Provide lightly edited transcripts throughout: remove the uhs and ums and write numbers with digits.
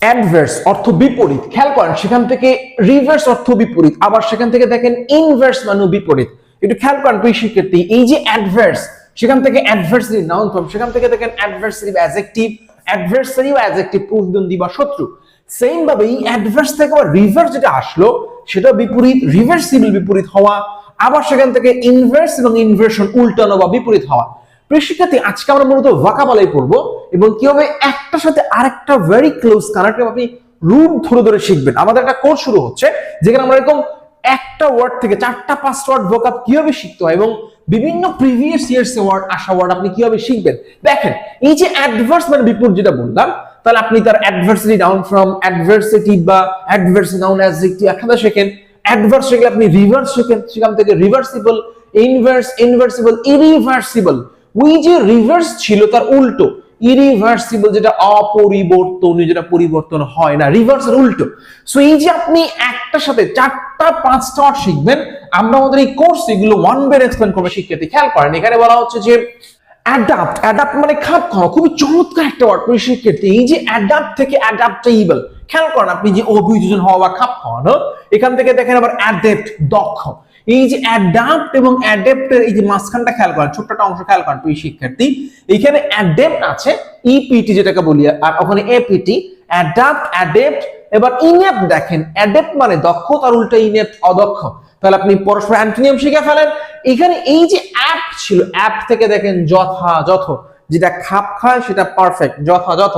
Adverse অর্থ বিপরীত, খেয়াল করেন সেখান থেকে রিভার্স অর্থ বিপরীত, আবার সেখান থেকে দেখেন ইনভার্স মানে বিপরীত। একটু খেয়াল করেন প্রিয় শিক্ষার্থী, এই যে অ্যাডভার্স সেখান থেকে অ্যাডভার্সারি নাউন ফর্ম, সেখান থেকে দেখেন অ্যাডভার্সারি অ্যাডজেক্টিভ, অ্যাডভার্সারি ও অ্যাডজেক্টিভ প্রতিদ্বন্দ্বী বা শত্রু। সেম ভাবে এই অ্যাডভার্স থেকে আবার রিভার্স যেটা আসলো সেটা বিপরীত, রিভার্সিবল বিপরীত হওয়া, আবার সেখান থেকে ইনভার্স এবং ইনভার্সন উল্টানো বা বিপরীত হওয়া। প্রিয় শিক্ষার্থী, আজকে আমরা মূলত ভোকাবুলারি পড়বো এবং কিভাবে একটার সাথে আরেকটা ভেরি ক্লোজ কানেক্টেড আপনি রুট ধরে ধরে শিখবেন। আমাদের একটা কোর্স শুরু হচ্ছে যেখানে আমরা এরকম একটা ওয়ার্ড থেকে 4টা-5টা ওয়ার্ড ভোকাব কিভাবে শিখতে হয় এবং বিভিন্ন প্রিভিয়াস ইয়ার্স ওয়ার্ড আসা ওয়ার্ড আপনি কিভাবে শিখবেন। দেখেন এই যে অ্যাডভার্স মানে বিপরীত যেটা বললাম, তাহলে আপনি তার অ্যাডভার্সারি নাউন ফর্ম, অ্যাডভার্সেটিভ বা অ্যাডভার্সারি নাউন অ্যাডজেক্টিভ একসাথে শেখেন। অ্যাডভার্স শিখলে আপনি রিভার্স শেখেন, সেখান থেকে রিভার্সিবল, ইনভার্স, ইনভার্সিবল, ইরিভার্সিবল। ওই যে রিভার্স ছিল তার উল্টো ইরিভার্সিবল, যেটা অপরিবর্তনীয়, যেটা পরিবর্তন হয় না, রিভার্সের উল্টো। সো এই যে আপনি একটার সাথে 4টা-5টা ওয়ার্ড শিখবেন, আমরা আমাদের এই কোর্স এগুলো ওয়ান বাই এক্সপ্লেন করবে শিক্ষার্থী। খেয়াল করেন এখানে বলা হচ্ছে যে অ্যাডাপ্ট, অ্যাডাপ্ট মানে খাপ খাওয়া, খুবই চমৎকার একটা ওয়ার্ড প্রিয় শিক্ষার্থী। এই যে অ্যাডাপ্ট থেকে অ্যাডাপ্টেবল, খেয়াল করেন আপনি যে অভিযোজন হওয়া বা খাপ খাওয়ানো, এখান থেকে দেখেন আবার অ্যাডাপ্ট দক্ষ। এই যে অ্যাডাপ্ট এবং অ্যাডাপ্টের এই যে মাঝখানটা খেয়াল করেন, ছোট্টটা অংশ খেয়াল করেন প্রিয় শিক্ষার্থী, এখানে অ্যাডাপ্ট আছে ইপিটি যেটাকে বলি, আর ওখানে এপিটি, অ্যাডাপ্ট, অ্যাডাপ্ট। এবার ইনএপ্ট দেখেন, অ্যাডাপ্ট মানে দক্ষ, তার উল্টো ইনএপ্ট অদক্ষ। তাহলে আপনি পরস্পর অ্যান্টোনিম শিখে ফেলেন। এখানে এই যে অ্যাপ্ট ছিল, অ্যাপ্ট থেকে দেখেন যথাযথ, যেটা খাপ খায় সেটা পারফেক্ট, যথাযথ।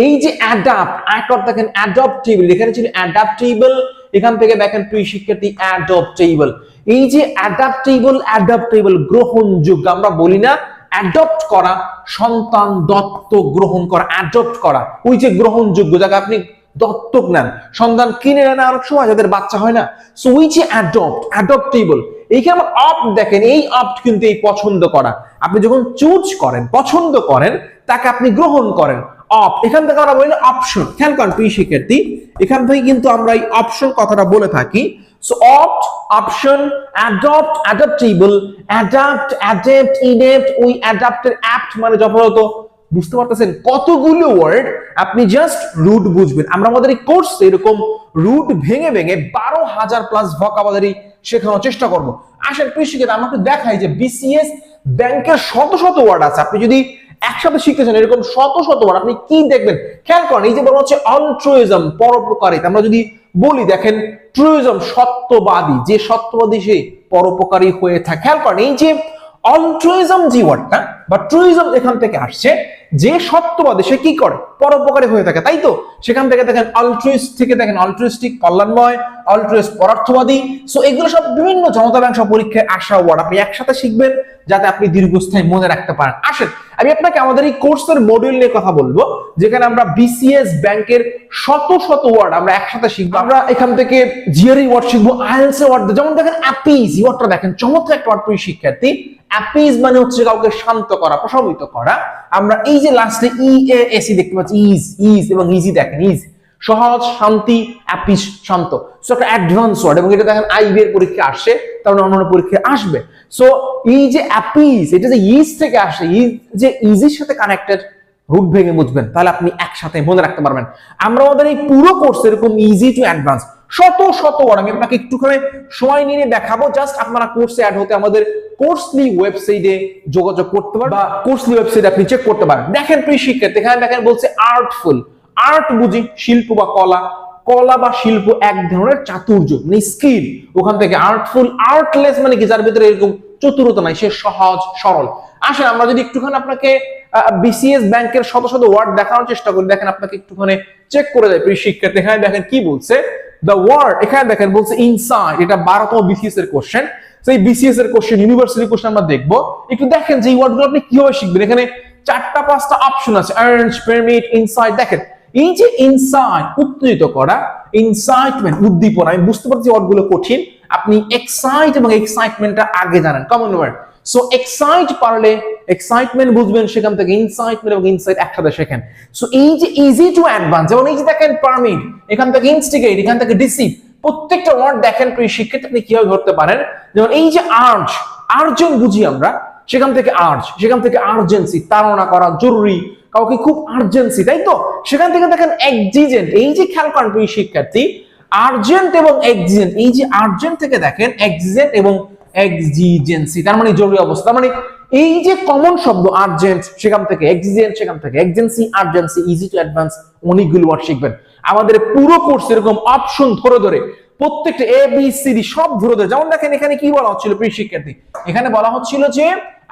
এই যে অ্যাডাপ্ট, আইকর দেখেন অ্যাডপ্টেবল, এখানে ছিল অ্যাডাপ্টেবল, এখান থেকে দেখেন প্রিয় শিক্ষার্থী অ্যাডপ্টেবল। এই যে অ্যাডাপ্টেবল, অ্যাডপ্টেবল গ্রহণযোগ্য, আমরা বলি না অ্যাডপ্ট করা, সন্তান দত্তক গ্রহণ করা, অ্যাডপ্ট করা, ওই যে গ্রহণযোগ্য, যাকে আপনি দত্তক নেন, সন্তান কিনে নেন অনেক সময় যাদের বাচ্চা হয় না, সো ওই যে অ্যাডপ্ট, অ্যাডপ্টেবল। এইখানে অপ্ট দেখেন, এই অপ্ট কিন্তু এই পছন্দ করা, আপনি যখন চুজ করেন, পছন্দ করেন, তাকে আপনি গ্রহণ করেন, অপ্ট। এখান থেকে আমরা বলি অপশন, খেয়াল করেন প্রিয় শিক্ষার্থী, এখান থেকে কিন্তু আমরা এই অপশন কথাটা বলে থাকি। So opt, option, adopt, adoptable, adapt, adapt, inept, ওই অ্যাডাপ্টের অ্যাপ্ট মানে যথাযথ। বুঝতে পারতেছেন কতগুলো ওয়ার্ড, আপনি জাস্ট রুট বুঝবেন। আমরা আমাদের এই কোর্সে এরকম রুট ভেঙে ভেঙে 12,000 প্লাস ভোকাবুলারি শেখানোর চেষ্টা করব। আসেন প্রিয় শিক্ষার্থী, আমরা একটু দেখাই যে বিসিএস ব্যাংকের শত শত ওয়ার্ড আছে, আপনি যদি একসাথে শিখতে চান এরকম শত শত ওয়ার্ড, আপনি কি দেখবেন খেয়াল করেন। এই যে বলা হচ্ছে অল্ট্রুইজম, পরোপকারিতা, আমরা যদি বলি দেখেন ট্রুইজম সত্যবাদী, যে সত্যবাদী সে পরোপকারী হয়ে থাকে। খেয়াল করেন এই যে অল্ট্রুইজম যে ওয়ার্ডটা বা ট্রুইজম এখান থেকে আসছে, যে সত্যবাদী সে কি করে, পরোপকারী হয়ে থাকে, তাই তো। সেখান থেকে দেখেন অল্ট্রুইস্ট থেকে দেখেন অল্ট্রুইস্টিক, কল্যাণময়, অল্ট্রুইস্ট পরার্থবাদী। সো এগুলো সব বিভিন্ন জনতাংশ পরীক্ষায় আসা ওয়ার্ড, আপনি একসাথে শিখবেন যাতে আপনি দীর্ঘস্থায়ী মনে রাখতে পারেন। আসেন আমি আপনাকে আমাদের এই কোর্সের মডিউল নিয়ে কথা বলবো, যেখানে আমরা বিসিএস ব্যাংকের শত শত ওয়ার্ড আমরা একসাথে শিখবো। আমরা এখান থেকে জিআরই ওয়ার্ড শিখবো, আইএলটিএস ওয়ার্ড, যেমন দেখেন অ্যাপিজ, এই ওয়ার্ডটা দেখেন চমৎকার একটা ওয়ার্ড প্রিয় শিক্ষার্থী। অ্যাপিজ মানে হচ্ছে কাউকে শান্ত করা, প্রশমিত করা। আমরা এই যে লাস্টে ইএএসি দেখতে পাচ্ছি, ইজ, ইজ এবং ইজি, দেখেন ইজ সহজ, শান্তি, অ্যাপিজ শান্ত। সো একটা অ্যাডভান্স ওয়ার্ড, এবং এটা দেখেন আইবি এর পরীক্ষা আসছে, তাহলে অন্যান্য পরীক্ষা আসবে। সো এই যে অ্যাপিজ, এটা যে ইজ থেকে আসে, ইজ যে ইজির সাথে কানেক্টেড, রুট ভেঙে বুঝবেন, তাহলে আপনি একসাথে মনে রাখতে পারবেন। আমরা আমাদের এই পুরো কোর্স এরকম ইজি টু অ্যাডভান্স শত শত ওয়ার্ড আমি আপনাকে একটুখানি সময় নিয়ে দেখাবো। জাস্ট আপনারা কোর্সে অ্যাড হতে আমাদের কোর্সলি ওয়েবসাইটে যোগাযোগ করতে পারেন, বা কোর্সলি ওয়েবসাইট আপনি চেক করতে পারেন। দেখেন প্রিয় শিক্ষার্থী, এখানে দেখেন বলছে আর্টফুল, আর্ট বুঝি শিল্প বা কলা, কলা বা শিল্প এক ধরনের চাতুর্য মানে স্কিল, ওখান থেকে আর্টফুল। আর্টলেস মানে কি, যার ভিতরে এরকম চতুরতা নাই, সে সহজ সরল। আসেন আমরা যদি একটুখানি আপনাকে বিসিএস ব্যাংকের শত শত ওয়ার্ড দেখানোর চেষ্টা করি, দেখেন আপনাকে একটুখানি চেক করে দেয় প্রিয় শিক্ষার্থী। এখানে দেখেন কি বলছে, দ্য ওয়ার্ড, এখানে দেখেন বলছে ইনসাইড, এটা 12তম বিসিএস এর কোশ্চেন। সেই বিসিএস এর কোশ্চেন, ইউনিভার্সিটি কোশ্চেন আমরা দেখবো। একটু দেখেন যে এই ওয়ার্ডগুলো আপনি কিভাবে শিখবেন। এখানে 4টা-5টা অপশন আছে, আর্ন, পারমিট, ইনসাইড। দেখেন এই যে ইনসাইড উত্তেজিত করা, ইনসাইটমেন্ট উদ্দীপনা, আমি বুঝতে পারছি ওয়ার্ডগুলো কঠিন, আপনি এক্সাইট এবং এক্সাইটমেন্টটা আগে জানেন, কমন ওয়ার্ড। সো এক্সাইট পারলে এক্সাইটমেন্ট বুঝবেন, সেখান থেকে ইনসাইটমেন্ট এবং ইনসাইট একসাথে শেখেন। সো এই যে ইজি টু অ্যাডভান্স, যেমন এই যে দেখেন পারমিট, এখান থেকে ইনস্টিগেট, এখান থেকে ডিসিভ, প্রত্যেকটা ওয়ার্ড দেখেন প্রিয় শিক্ষার্থী আপনি কিভাবে ধরতে পারেন। যেমন এই যে আর্জ, আর্জেন্ট বুঝি আমরা, সেখান থেকে আর্জ, সেখান থেকে আর্জেন্সি, তাড়না করা, জরুরি, কাউকে খুব আর্জেন্সি, তাই তো? সেখান থেকে দেখেন এক্সিজেন্ট, এই যে খেয়াল করেন প্রিয় শিক্ষার্থী, আর্জেন্ট এবং এক্সিজেন্ট, এই যে আর্জেন্ট থেকে দেখেন এক্সিজেন্ট এবং এক্সিজেন্সি, তার মানে জরুরি অবস্থা। মানে এই যে কমন শব্দ আর্জেন্ট, সেখান থেকে এক্সিজেন্ট, সেখান থেকে এক্সেন্সি, আর্জেন্সি, ইজি টু অ্যাডভান্স, অনেকগুলো ওয়ার্ড শিখবেন। আমাদের পুরো কোর্স এরকম অপশন ধরে ধরে প্রত্যেকটা এ বি সি ডি সব ধরে ধরে, যেমন দেখেন এখানে কি বলা হচ্ছিল প্রিয় শিক্ষার্থী, এখানে বলা হচ্ছিল যে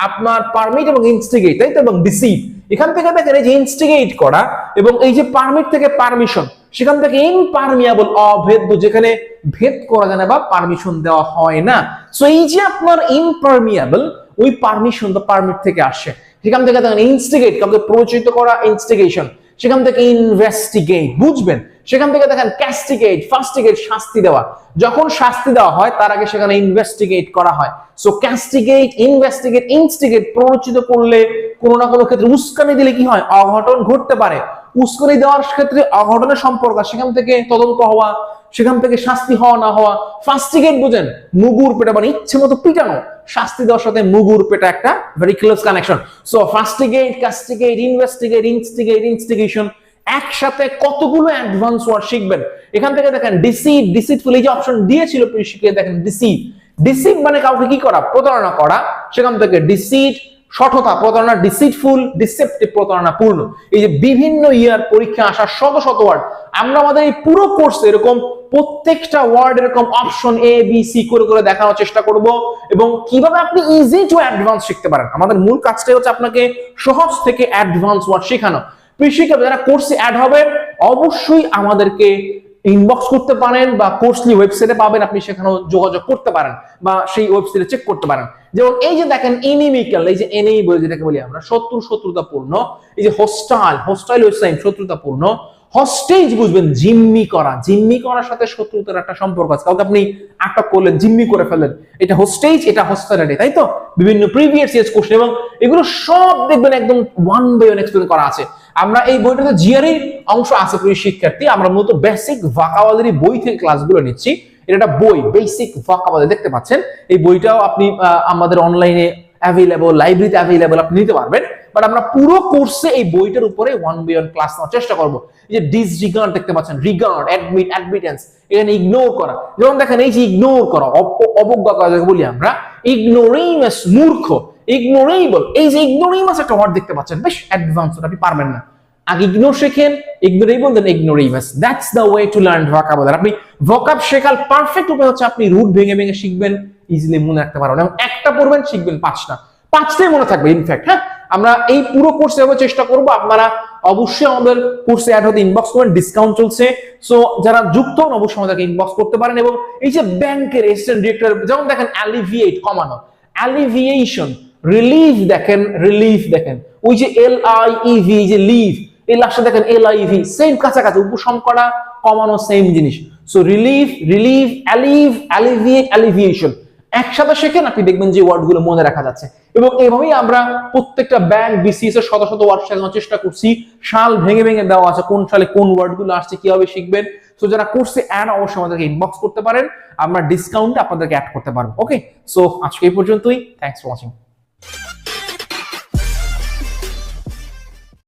আপনার পারমিট এবং ইনস্টিগেট, তাই তো, এবং ডিসিভ। এখান থেকে দেখেন এই যে ইনস্টিগেট করা এবং এই যে পারমিট থেকে পারমিশন, সেখান থেকে ইনপারমিয়াবল, অভেদ্য, যেখানে ভেদ করা যায় না বা পারমিশন দেওয়া হয় না। সো এই যে আপনার ইনপারমিয়াবল, ওই পারমিশন বা পারমিট থেকে আসে। সেখান থেকে দেখেন ইনস্টিগেট, কাউকে প্ররোচিত করা, ইনস্টিগেশন। সেখান থেকে ইনভেস্টিগেট, বুঝবেন। সেখান থেকে দেখেন ক্যাস্টিগেট, ফাস্টিগেট, শাস্তি দেওয়া। যখন শাস্তি দেওয়া হয় তার আগে সেখানে ইনভেস্টিগেট করা হয়। সো ক্যাস্টিগেট, ইনভেস্টিগেট, ইনস্টিগেট, প্ররোচিত করলে কোনো না কোনো ক্ষেত্রে উস্কানি দিলে কি হয়, অঘটন ঘটতে পারে। উস্কানি দেওয়ার ক্ষেত্রে অঘটনের সম্পর্ক, সেখান থেকে তদন্ত হওয়া, সেখান থেকে শাস্তি হওয়া না হওয়া। ফাস্টিগেট বুঝেন, মুগুর পেটা, মানে ইচ্ছে মতো পিটানো। শাস্তি দেওয়ার সাথে মুগুর পেটা একটা very close connection. So fustigate, castigate, investigate, instigate, instigation, একসাথে কতগুলো অ্যাডভান্স ওয়ার্ড শিখবেন। এখান থেকে দেখেন ডিসিভ, ডিসিটফুল, এই যে অপশন দিয়েছিল শিখিয়ে দেখেন ডিসিভ। ডিসিভ মানে কাউকে কি করা, প্রতারণা করা। সেখান থেকে ডিসিট, সঠতা, প্রতারণা, ডিসিটফুল, ডিসেপটিভ, প্রতারণাপূর্ণ। এই যে বিভিন্ন ইয়ার পরীক্ষা আসা শত শত ওয়ার্ড, আমরা আমাদের এই পুরো কোর্সে এরকম প্রত্যেকটা ওয়ার্ড এরকম অপশন এ বি সি করে করে দেখানোর চেষ্টা করব, এবং কিভাবে আপনি ইজি টু অ্যাডভান্স শিখতে পারেন। আমাদের মূল কাজটাই হচ্ছে আপনাকে সহজ থেকে অ্যাডভান্স ওয়ার্ড শেখানো। শিক্ষার্থী যারা কোর্সে অ্যাড হবেন অবশ্যই আমাদেরকে ইনবক্স করতে পারেন, বা কোর্সলি ওয়েবসাইটে পাবেন, আপনি সেখানেও যোগাযোগ করতে পারেন বা সেই ওয়েবসাইটে চেক করতে পারেন। যেমন এই যে দেখেন এনিমিক্যাল, এই যে এনই বলে যেটাকে বলি আমরা, শত্রু, শত্রুতাপূর্ণ। এই যে হোস্টাইল, হোস্টাইল ওয়েবসাইট, শত্রুতাপূর্ণ। হস্টেজ বুঝবেন, জিম্মি করা। জিম্মি করার সাথে শত্রুতার একটা সম্পর্ক আছে। কাউকে আপনি আটক করলেন, জিম্মি করে ফেললেন, এটা হোস্টেজ, এটা হোস্টাইলিটি, তাই তো? বিভিন্ন প্রিভিয়াস ইয়ার্স কোশ্চেন এবং এগুলো সব দেখবেন একদম ওয়ান বাই ওয়ান এক্সপ্লেন করা আছে। আমরা এই বইটাতে জিআরই অংশ আছে প্রিয় শিক্ষার্থী। আমরা মূলত বেসিক ভোকাবুলারি বই থেকে ক্লাসগুলো নিচ্ছি। এটা একটা বই, বেসিক ভোকাবুলারি, দেখতে পাচ্ছেন। এই বইটাও আপনি আমাদের অনলাইনে অ্যাভেলেবল, লাইব্রেরিতে অ্যাভেলেবল, আপনি নিতে পারবেন। বাট আমরা পুরো কোর্সে এই বইটার উপরে ওয়ান বাই ওয়ান ক্লাস নেওয়ার চেষ্টা করব। এই যে ডিসরিগার্ড দেখতে পাচ্ছেন, রিগার্ড, অ্যাডমিট, অ্যাডমিটেন্স, এখানে ইগনোর করা। যেমন দেখেন এই যে ইগনোর করা, অবজ্ঞা করা যাকে বলি আমরা, ইগনোরেমাস, মূর্খ, ইগনোরেবল। এই যে ইগনোরেমাস একটা ওয়ার্ড দেখতে পাচ্ছেন, বেশ অ্যাডভান্স, আপনি পারবেন না। আগে ইগনোর শেখেন, ignorable, then ignoramus. That's the way to learn vocabulary. আপনি ভোকাব শেখার পারফেক্ট উপায় হচ্ছে আপনি রুট ভেঙে ভেঙে শিখবেন, ইজিলি মনে রাখতে পারবেন, এবং একটা পড়বেন শিখবেন পাঁচটাই মনে থাকবে ইনফ্যাক্ট। হ্যাঁ, আমরা এই পুরো কোর্সে চেষ্টা করব। আপনারা অবশ্যই আমাদের কোর্সে অ্যাড হতে ইনবক্স করবেন, ডিসকাউন্ট চলছে। সো যারা যুক্ত হন অবশ্যই আমাদেরকে ইনবক্স করতে পারেন। এবং এই যে ব্যাংকের অ্যাসিস্ট্যান্ট ডিরেক্টর, যেমন দেখেন অ্যালিভিয়েট, কমানো, অ্যালিভিয়েশন, রিলিফ, দেখেন রিলিফ, দেখেন ওই যে LIEV, যে লিভ, এই লাস্টে দেখেন LIV, সেম কাছাকাছি, উপশম করা, কমানো, সেম জিনিস। So relief, relieve, alive, alleviate, alleviation, একসাথে শেখেন, আপনি দেখবেন যে ওয়ার্ডগুলো মনে রাখা যাচ্ছে। এবং এইভাবেই আমরা প্রত্যেকটা ব্যাংক, BCS এর শত শত ওয়ার্ড শেখানোর চেষ্টা করছি। সাল ভেঙে ভেঙে দেওয়া আছে, কোন সালে কোন ওয়ার্ডগুলো আসছে, কিভাবে শিখবেন। সো যারা কোর্সে অ্যাড, অবশ্যই আমাদেরকে ইনবক্স করতে পারেন, আমরা ডিসকাউন্টে আপনাদেরকে অ্যাড করতে পারবো। ওকে, সো আজকে এই পর্যন্তই। Thanks for watching.